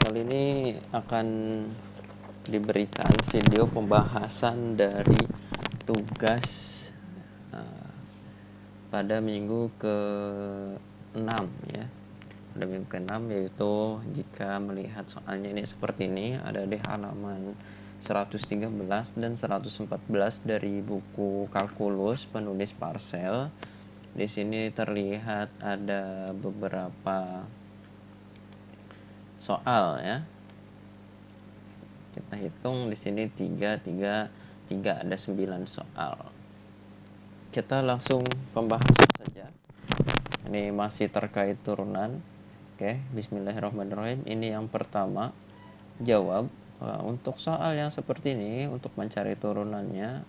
Kali ini akan diberikan video pembahasan dari tugas pada minggu ke-6 ya. Pada minggu ke-6 yaitu jika melihat soalnya ini seperti ini, ada di halaman 113 dan 114 dari buku kalkulus penulis Parcel. Di sini terlihat ada beberapa soal ya. Kita hitung di sini 3 ada 9 soal. Kita langsung pembahasan saja. Ini masih terkait turunan. Oke, bismillahirrahmanirrahim. Ini yang pertama, jawab. Untuk soal yang seperti ini, untuk mencari turunannya,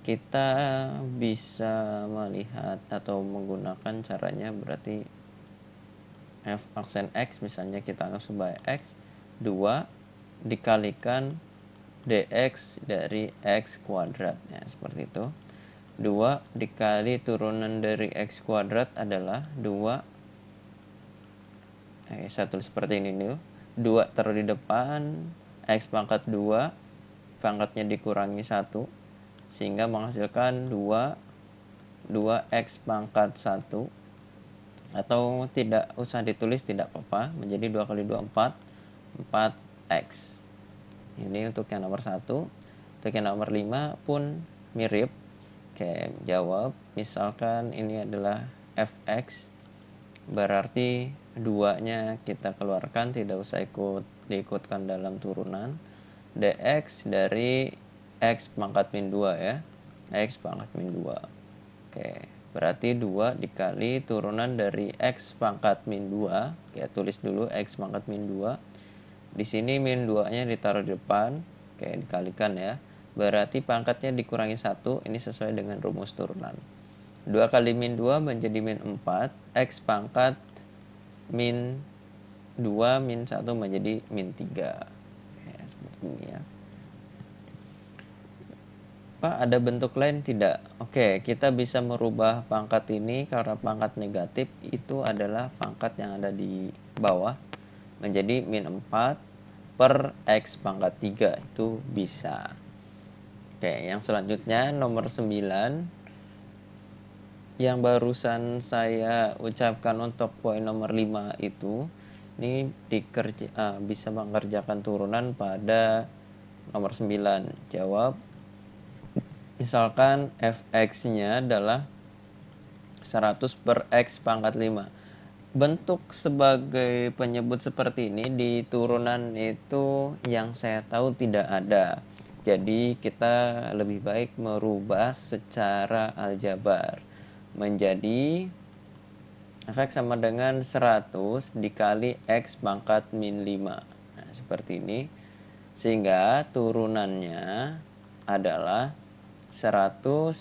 kita bisa melihat atau menggunakan caranya berarti f aksen x, misalnya kita anggap sebagai x, 2 dikalikan dx dari x kuadrat ya, seperti itu. 2 dikali turunan dari x kuadrat adalah 2. Satu seperti ini nih. 2 taruh di depan, x pangkat 2 pangkatnya dikurangi 1 sehingga menghasilkan 2x pangkat 1, atau tidak usah ditulis tidak apa-apa, menjadi 2 kali 2 4x. Ini untuk yang nomor 1. Untuk yang nomor 5 pun mirip. Oke, jawab. Misalkan ini adalah fx, berarti 2-nya kita keluarkan, tidak usah diikutkan dalam turunan. Dx dari x pangkat min 2 ya. X pangkat min 2. Oke, berarti 2 dikali turunan dari x pangkat min 2. Oke, tulis dulu x pangkat min 2. Di sini min 2-nya ditaruh di depan. Oke, dikalikan ya. Berarti pangkatnya dikurangi 1. Ini sesuai dengan rumus turunan. 2 kali min 2 menjadi min 4. X pangkat min 2 min 1 menjadi min 3. Oke, seperti ini ya. Pak, ada bentuk lain tidak? Oke, kita bisa merubah pangkat ini karena pangkat negatif itu adalah pangkat yang ada di bawah menjadi min 4 per x pangkat 3. Itu bisa. Oke, yang selanjutnya nomor 9. Yang barusan saya ucapkan untuk poin nomor 5 itu, ini bisa mengerjakan turunan pada nomor 9. Jawab. Misalkan fx-nya adalah 100 per x pangkat 5. Bentuk sebagai penyebut seperti ini di turunan itu yang saya tahu tidak ada. Jadi kita lebih baik merubah secara aljabar menjadi fx sama dengan 100 dikali x pangkat min 5. Nah, seperti ini. Sehingga turunannya adalah 100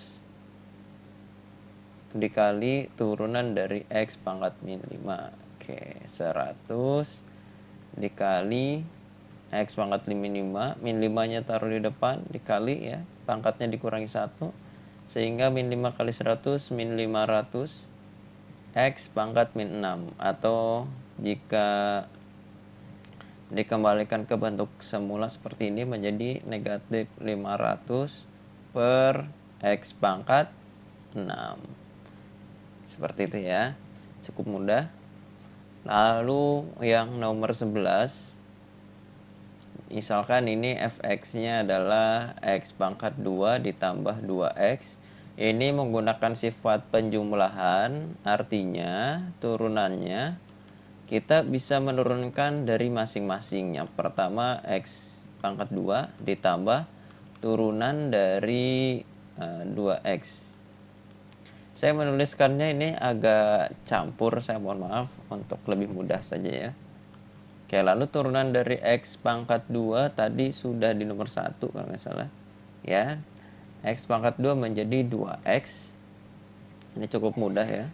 dikali turunan dari x pangkat min 5. Oke, 100 dikali x pangkat min 5. Min 5-nya taruh di depan, dikali ya, pangkatnya dikurangi 1. Sehingga min 5 kali 100 min 500 x pangkat min 6. Atau jika dikembalikan ke bentuk semula seperti ini menjadi negatif 500 per x pangkat 6. Seperti itu ya. Cukup mudah. Lalu yang nomor 11. Misalkan ini fx-nya adalah x pangkat 2 ditambah 2x. Ini menggunakan sifat penjumlahan, artinya turunannya kita bisa menurunkan dari masing-masing. Yang pertama x pangkat 2 ditambah turunan dari 2x. Saya menuliskannya ini agak campur, saya mohon maaf, untuk lebih mudah saja ya. Oke, lalu turunan dari x pangkat 2 tadi sudah di nomor 1 kalau nggak salah ya. X pangkat 2 menjadi 2x. Ini cukup mudah ya.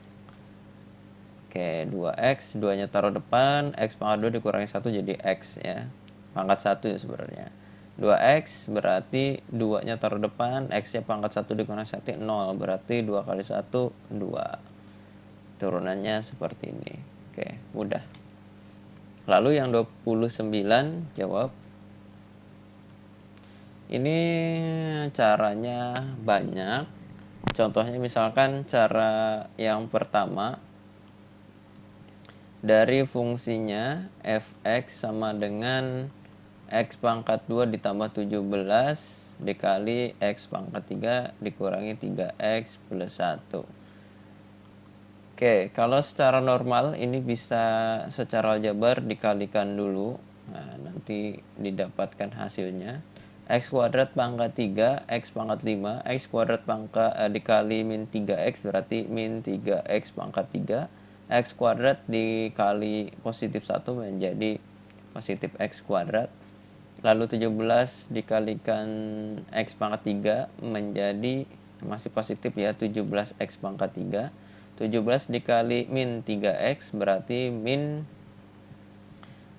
Oke, 2x, 2-nya taruh depan, x pangkat 2 dikurangi 1 jadi x ya. Pangkat 1 ya sebenarnya. 2x berarti 2-nya taruh depan, x-nya pangkat 1 dikurangi 1 0, berarti 2 kali 1 2. Turunannya seperti ini. Oke, mudah. Lalu yang 29 jawab. Ini caranya banyak. Contohnya misalkan cara yang pertama, dari fungsinya fx sama dengan x pangkat 2 ditambah 17 dikali x pangkat 3 dikurangi 3x plus 1. Oke, kalau secara normal ini bisa secara aljabar dikalikan dulu. Nah, nanti didapatkan hasilnya. X kuadrat pangkat 3, X pangkat 5, X kuadrat dikali min 3X berarti min 3X pangkat 3. X kuadrat dikali positif 1 menjadi positif X kuadrat. Lalu 17 dikalikan X pangkat 3 menjadi masih positif ya, 17X pangkat 3. 17 dikali min 3x berarti min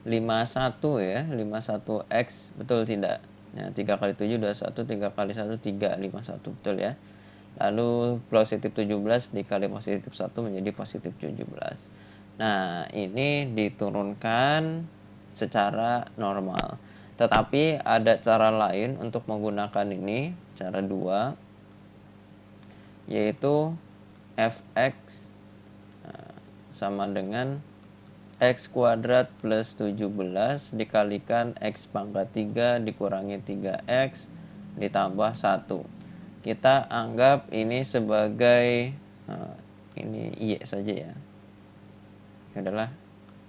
51 ya, 51x, betul tidak? Nah, 3 kali 7 21, 3 kali 1 3, 51, betul ya. Lalu positif 17 dikali positif 1 menjadi positif 17. Nah, ini diturunkan secara normal. Tetapi ada cara lain untuk menggunakan ini, cara 2, yaitu fx sama dengan x kuadrat plus 17 dikalikan x pangkat 3 dikurangi 3x ditambah 1. Kita anggap ini sebagai ini y saja ya. Ini adalah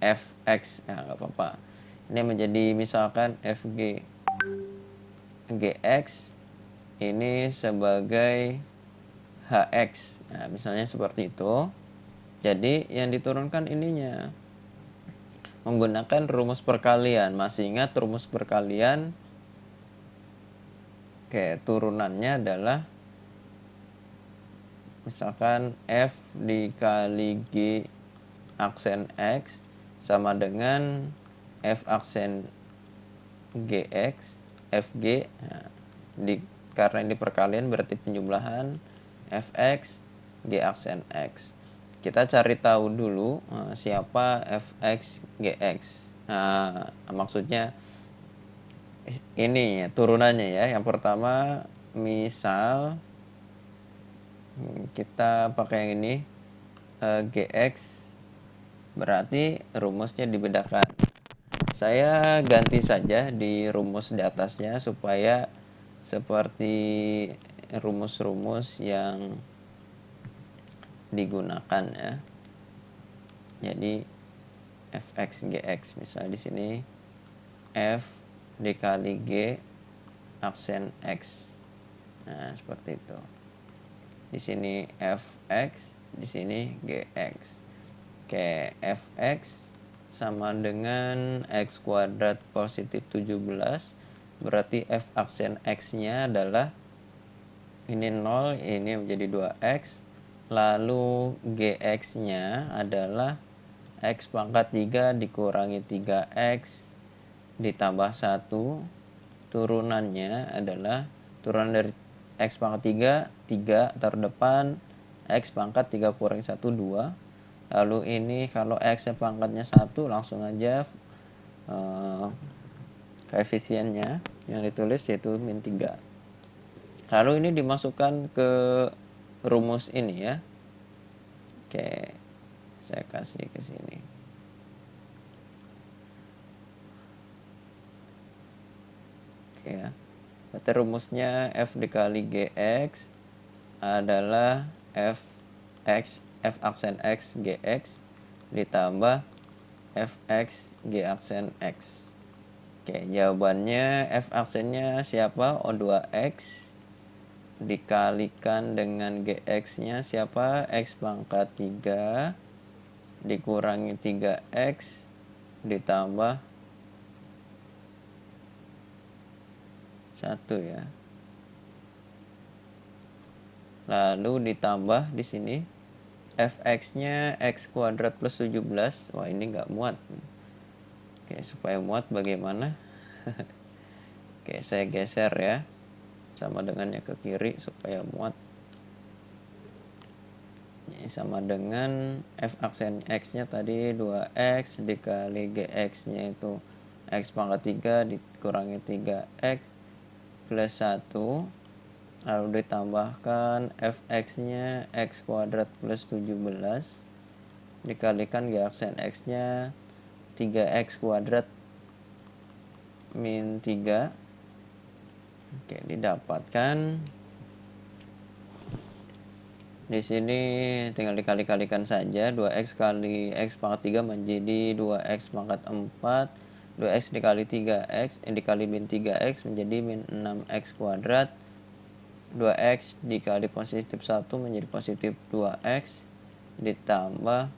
fx, ya nggak apa-apa. Ini menjadi misalkan fg gx ini sebagai hx. Nah, misalnya seperti itu. Jadi yang diturunkan ininya menggunakan rumus perkalian. Masih ingat rumus perkalian? Oke, turunannya adalah misalkan f dikali g aksen x sama dengan f aksen gx fg. Nah, karena ini perkalian berarti penjumlahan fx g aksen x. Kita cari tahu dulu siapa fx gx. Nah, maksudnya ini ya, turunannya ya. Yang pertama misal kita pakai yang ini gx berarti rumusnya dibedakan. Saya ganti saja di rumus di atasnya supaya seperti rumus-rumus yang digunakan ya. Jadi fx gx misalnya di sini f dikali g aksen x. Nah, seperti itu. Di sini fx, di sini gx. Oke, fx sama dengan x kuadrat positif 17 berarti f aksen x-nya adalah ini 0, ini menjadi 2x. Lalu gx-nya adalah x pangkat 3 dikurangi 3x ditambah 1. Turunannya adalah turunan dari x pangkat 3 taruh depan, x pangkat 3 kurangi 1 2. Lalu ini kalau x pangkatnya 1 langsung aja koefisiennya yang ditulis yaitu min 3. Lalu ini dimasukkan ke rumus ini ya. Oke, saya kasih ke sini. Oke ya. Berarti rumusnya f dikali gx adalah f aksen x gx ditambah fx g aksen x. Oke, jawabannya f aksennya siapa? O2x dikalikan dengan gx-nya siapa? X pangkat 3 dikurangi 3x ditambah 1 ya. Lalu ditambah di sini fx-nya x kuadrat plus 17. Wah, ini nggak muat. Oke, supaya muat bagaimana? Oke, saya geser ya. Sama dengannya ke kiri supaya muat. sama dengan f aksen x nya tadi 2x dikali gx nya itu x pangkat 3 dikurangi 3x plus 1, lalu ditambahkan fx nya x kuadrat plus 17 dikalikan g aksen x nya 3x kuadrat min 3. Oke, didapatkan di sini tinggal dikali-kalikan saja. 2x kali x pangkat 3 menjadi 2x pangkat 4. 2x dikali 3x dikali min 3x menjadi min 6x kuadrat. 2x dikali positif 1 menjadi positif 2x ditambah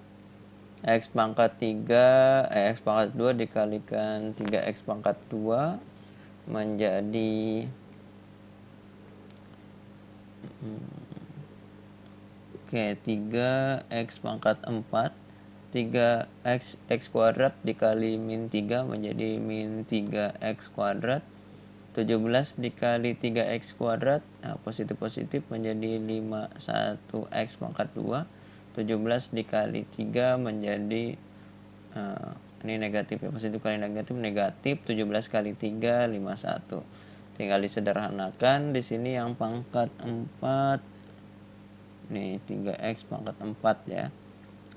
x pangkat 3 x pangkat 2 dikalikan 3x pangkat 2 menjadi Oke, 3x pangkat 4 3x x kuadrat dikali min 3 menjadi min 3x kuadrat. 17 dikali 3x kuadrat, nah positif-positif menjadi 51x pangkat 2. 17 dikali 3 menjadi ini negatif ya, positif kali negatif negatif. 17 kali 3 51. Tinggal disederhanakan. Di sini yang pangkat 4 nih 3x pangkat 4 ya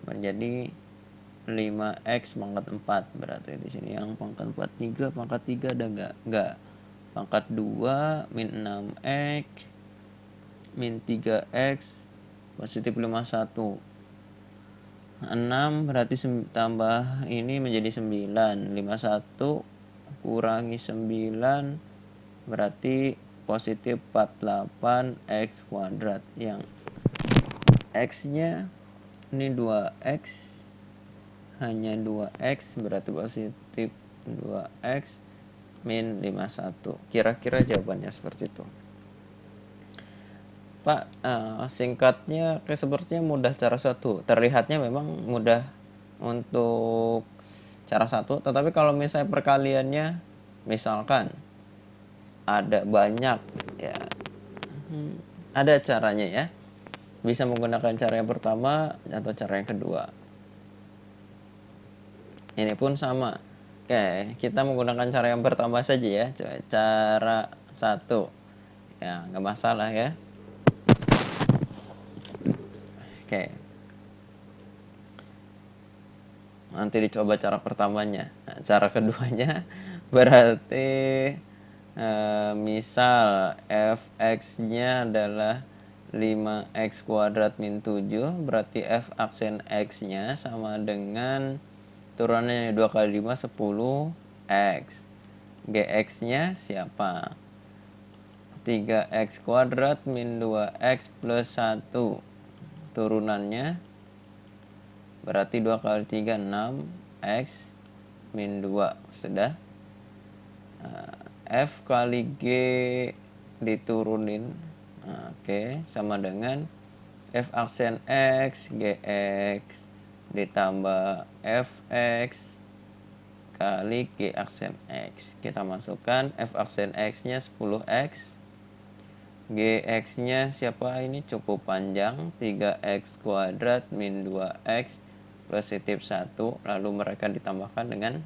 menjadi 5x pangkat 4. Berarti di sini yang pangkat 4 3 pangkat 3 ada enggak. Pangkat 2 min 6x min 3x positif 51. 6 berarti tambah ini menjadi 9. 51 kurangi 9 berarti positif 48x kuadrat. Yang x nya ini 2x, hanya 2x berarti positif 2x min 51. Kira-kira jawabannya seperti itu. Pak, singkatnya kayak sepertinya mudah cara satu. Terlihatnya memang mudah untuk cara satu, tetapi kalau misalnya perkaliannya misalkan ada banyak ya, ada caranya ya. Bisa menggunakan cara yang pertama atau cara yang kedua. Ini pun sama. Oke, kita menggunakan cara yang pertama saja ya. Cara 1. Ya, nggak masalah ya. Oke. Nanti dicoba cara pertamanya. Nah, cara keduanya berarti misal fx-nya adalah 5x kuadrat min 7, berarti f aksen x-nya sama dengan turunannya 2 kali 5 10x. Gx-nya siapa? 3x kuadrat min 2x plus 1. Turunannya berarti 2 kali 3 6x min 2. Sudah. F kali G diturunin. Oke, sama dengan F aksen X Gx ditambah Fx kali G aksen X. Kita masukkan F aksen X nya 10x, Gx nya siapa ini cukup panjang 3x kuadrat min 2x positif 1. Lalu mereka ditambahkan dengan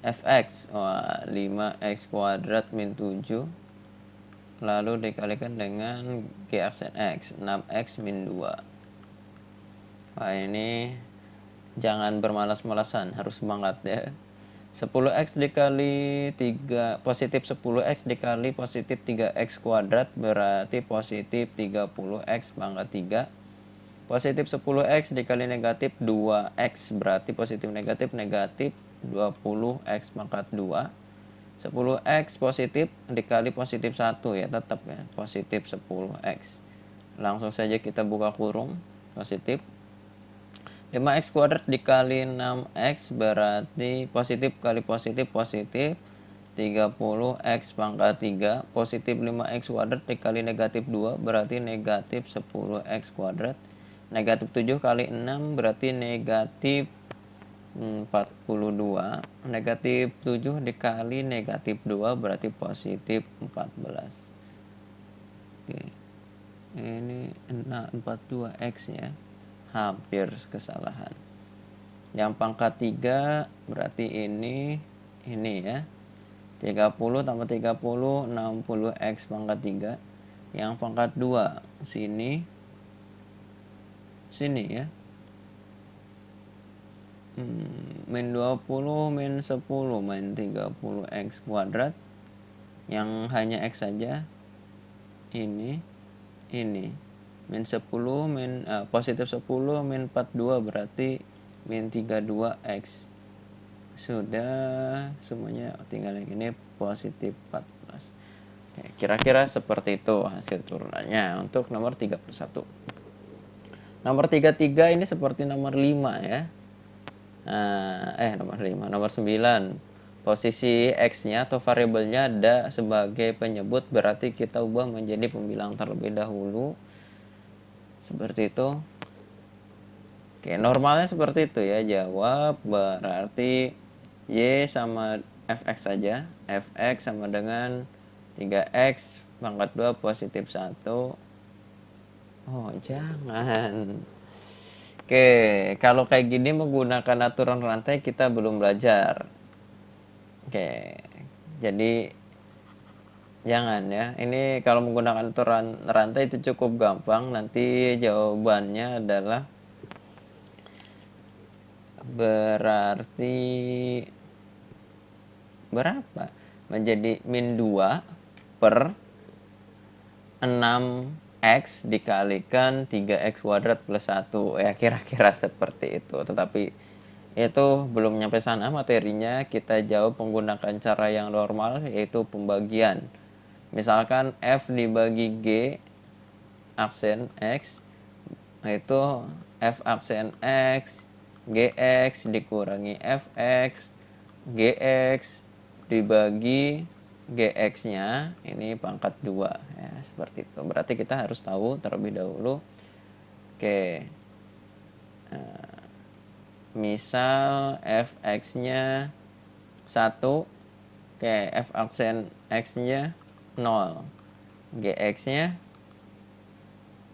fx 5x kuadrat min 7 lalu dikalikan dengan g aksen x 6x min 2. Wah, ini jangan bermalas-malasan, harus semangat ya. 10x dikali 3 positif 10x dikali positif 3x kuadrat berarti positif 30x pangkat 3. Positif 10x dikali negatif 2x berarti positif negatif negatif 20x pangkat 2. 10x positif dikali positif 1 ya, tetap ya, positif 10x. Langsung saja kita buka kurung, positif 5x kuadrat dikali 6x berarti positif kali positif positif 30x pangkat 3. Positif 5x kuadrat dikali negatif 2 berarti negatif 10x kuadrat. Negatif 7 kali 6 berarti negatif 42. Negatif 7 dikali negatif 2 berarti positif 14. Oke. Ini 42x ya. Hampir kesalahan. Yang pangkat 3 berarti ini ya. 30 tambah 30 60x pangkat 3. Yang pangkat 2 sini ya. Min 20 min 10 min 30x kuadrat. Yang hanya x saja ini min 10 positif 10 min 42 berarti min 32x. Sudah semuanya, tinggal yang ini positif 14. Kira-kira seperti itu hasil turunannya untuk nomor 31. Nomor 33 ini seperti nomor 5 ya. Nomor 9. Posisi x-nya atau variabelnya ada sebagai penyebut, berarti kita ubah menjadi pembilang terlebih dahulu. Seperti itu. Oke, normalnya seperti itu ya. Jawab berarti y sama fx saja. Fx sama dengan 3x pangkat 2 positif 1. Oh, jangan. Oke, kalau kayak gini menggunakan aturan rantai kita belum belajar. Oke, jadi jangan ya. Ini kalau menggunakan aturan rantai itu cukup gampang. Nanti jawabannya adalah berarti berapa? Menjadi min 2 per 6x dikalikan 3x kuadrat plus 1. Ya kira-kira seperti itu. Tetapi itu belum nyampe sana materinya. Kita jawab menggunakan cara yang normal, yaitu pembagian. Misalkan f dibagi g aksen x, itu f aksen x gx dikurangi fx gx dibagi gx-nya ini pangkat 2 ya, seperti itu. Berarti kita harus tahu terlebih dahulu. Oke. Misal fx-nya 1. Oke, f aksen x-nya 0. Gx-nya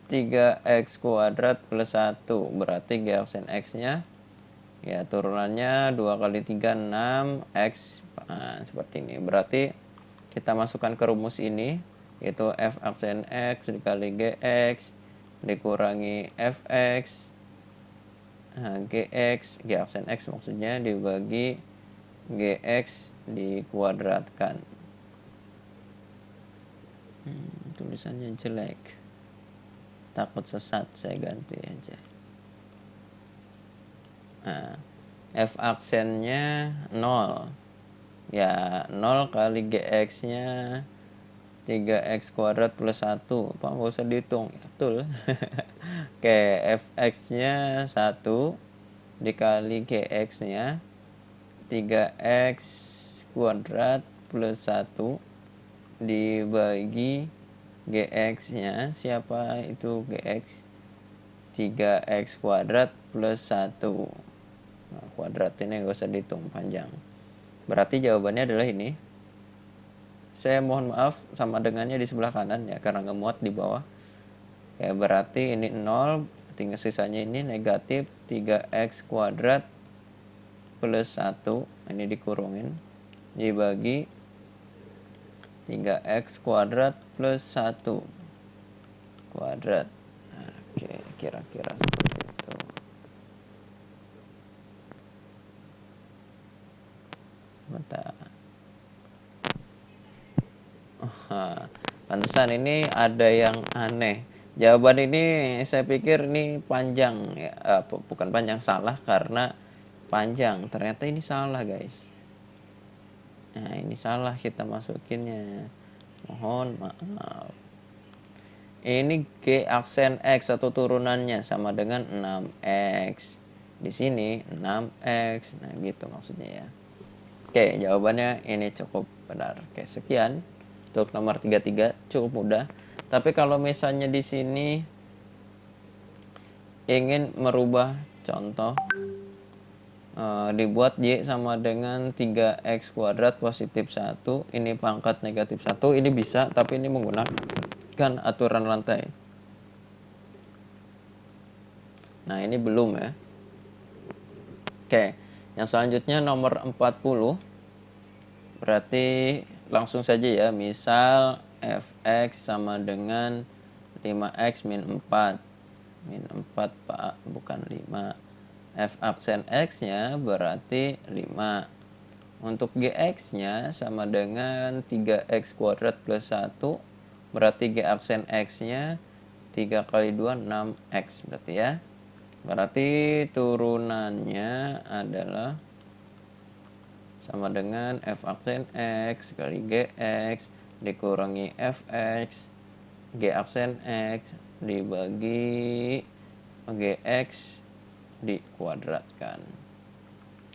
3x kuadrat plus 1. Berarti g aksen x-nya ya turunannya 2 kali 3 6x. Seperti ini. Berarti kita masukkan ke rumus ini, yaitu f aksen x dikali gx dikurangi fx gx, g aksen x maksudnya, dibagi gx dikuadratkan. Tulisannya jelek, takut sesat, saya ganti aja. F aksennya 0 ya, 0 kali gx-nya 3x kuadrat plus 1. Apa nggak usah dihitung ya, betul. Oke, fx-nya 1 dikali gx-nya 3x kuadrat plus 1 dibagi gx-nya, siapa itu gx? 3x kuadrat plus 1. Nah, kuadrat ini nggak usah dihitung panjang. Berarti jawabannya adalah ini. Saya mohon maaf sama dengannya di sebelah kanan ya, karena nggak muat di bawah. Ya, berarti ini 0, tinggal sisanya ini negatif 3x kuadrat plus 1. Ini dikurungin dibagi 3x kuadrat plus 1 kuadrat. Oke, kira-kira seperti itu. Bentar. Pantesan ini ada yang aneh. Jawaban ini saya pikir ini panjang ya, bukan panjang, salah karena panjang. Ternyata ini salah, guys. Nah, ini salah kita masukinnya. Mohon maaf. Ini G aksen X atau turunannya sama dengan 6X. Di sini 6X. Nah, gitu maksudnya ya. Oke, jawabannya ini cukup benar. Oke, sekian untuk nomor 33, cukup mudah. Tapi kalau misalnya di sini ingin merubah contoh, dibuat Y sama dengan 3x kuadrat positif 1, ini pangkat negatif 1, ini bisa, tapi ini menggunakan aturan rantai. Nah, ini belum ya. Oke, yang selanjutnya nomor 40. Berarti langsung saja ya, misal fx sama dengan 5x min 4. Min 4 Pak, bukan 5. F aksen x-nya berarti 5. Untuk gx-nya sama dengan 3x kuadrat plus 1. Berarti g aksen x-nya 3 kali 2, 6x berarti ya. Berarti turunannya adalah sama dengan f aksen x kali gx dikurangi fx g aksen x dibagi gx dikuadratkan.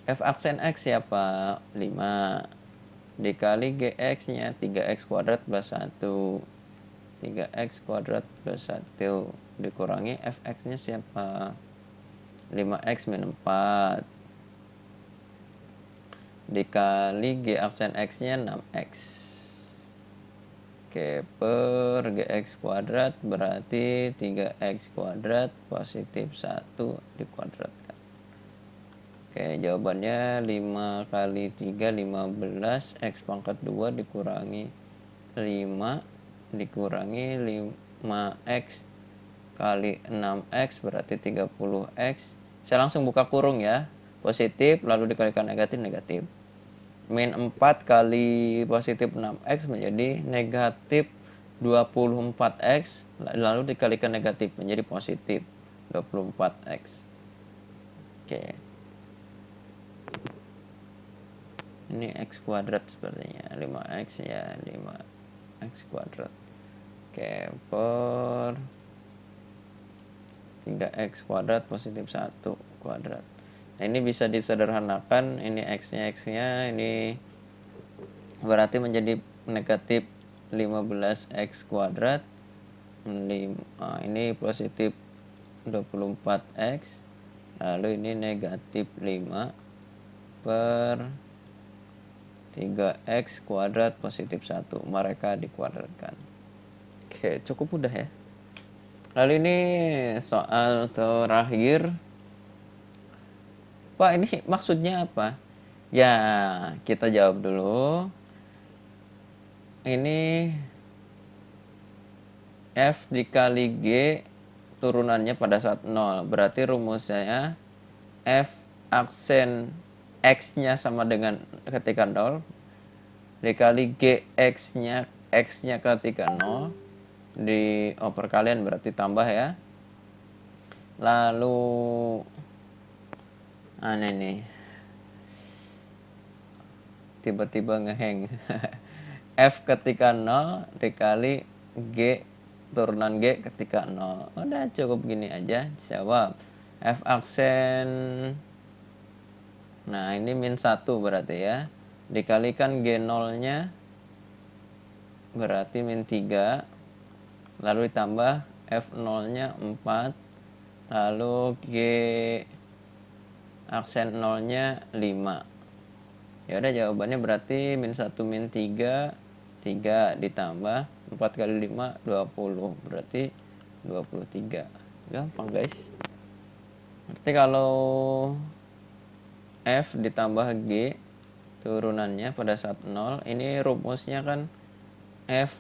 F aksen x siapa? 5 dikali gx nya 3x kuadrat plus 1. 3x kuadrat plus 1 dikurangi fx nya siapa? 5x min 4 dikali g aksen x nya 6x. Oke, per gx kuadrat berarti 3x kuadrat positif 1 dikuadratkan. Oke, jawabannya 5 kali 3, 15. X pangkat 2 dikurangi 5 dikurangi 5x kali 6x berarti 30x. Saya langsung buka kurung ya. Positif lalu dikalikan negatif, negatif. Min 4 kali positif 6x menjadi negatif 24x lalu dikalikan negatif menjadi positif 24x. Oke. Ini x kuadrat sepertinya. 5x ya, 5x kuadrat. Oke, per 3x kuadrat positif 1 kuadrat. Nah, ini bisa disederhanakan. Ini x-nya, ini berarti menjadi negatif 15x kuadrat. Ini positif 24x. Lalu ini negatif 5 per 3x kuadrat positif 1. Mereka dikuadratkan. Oke, cukup mudah ya. Lalu ini soal terakhir. Pak, ini maksudnya apa? Ya, kita jawab dulu. Ini F dikali G turunannya pada saat 0. Berarti rumusnya F aksen X-nya sama dengan ketika 0 dikali GX-nya X-nya ketika 0 di perkalian berarti tambah ya. Lalu aneh nih. Tiba-tiba ngeheng. F ketika 0 dikali G turunan G ketika 0. Udah cukup gini aja. Jawab. F aksen, nah ini min 1 berarti ya. Dikalikan G0 nya berarti min 3. Lalu ditambah F0 nya 4. Lalu G aksen 0 nya 5. Ya udah jawabannya berarti min 1 min 3 3 ditambah 4 kali 5 20 berarti 23. Gampang guys. Berarti kalau F ditambah G turunannya pada saat 0, ini rumusnya kan F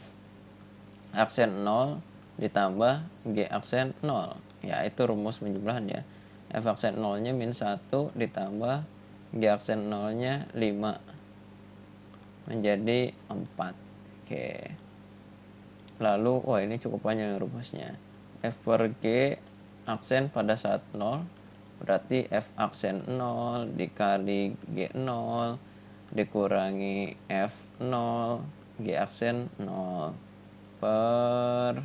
aksen 0 ditambah G aksen 0. Ya itu rumus penjumlahan ya. F aksen 0 nya min 1 ditambah G aksen 0 nya 5 menjadi 4. Oke. Lalu, ini cukup panjang rumusnya. F per G aksen pada saat 0 berarti F aksen 0 dikali G0 dikurangi F0 G aksen 0 per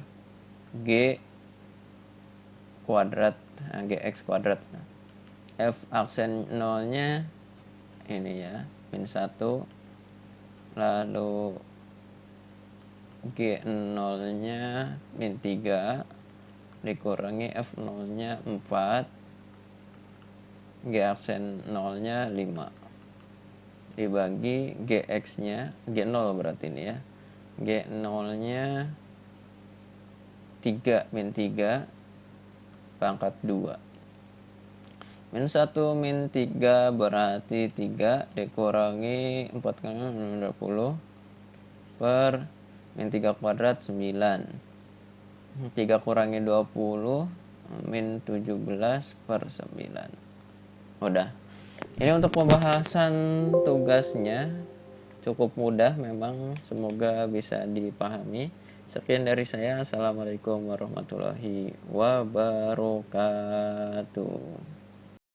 G kuadrat, GX kuadrat. F aksen 0 nya ini ya, min 1 lalu G0 nya min 3 dikurangi F0 nya 4 G aksen 0 nya 5 dibagi GX nya G0 berarti ini ya, G0 nya 3 min 3 pangkat 2 Min 1 min 3 berarti 3 dikurangi 4 kali 20 per min 3 kuadrat 9. 3 kurangi 20 min 17 per 9. Udah. Ini untuk pembahasan tugasnya cukup mudah memang, semoga bisa dipahami. Sekian dari saya. Assalamualaikum warahmatullahi wabarakatuh.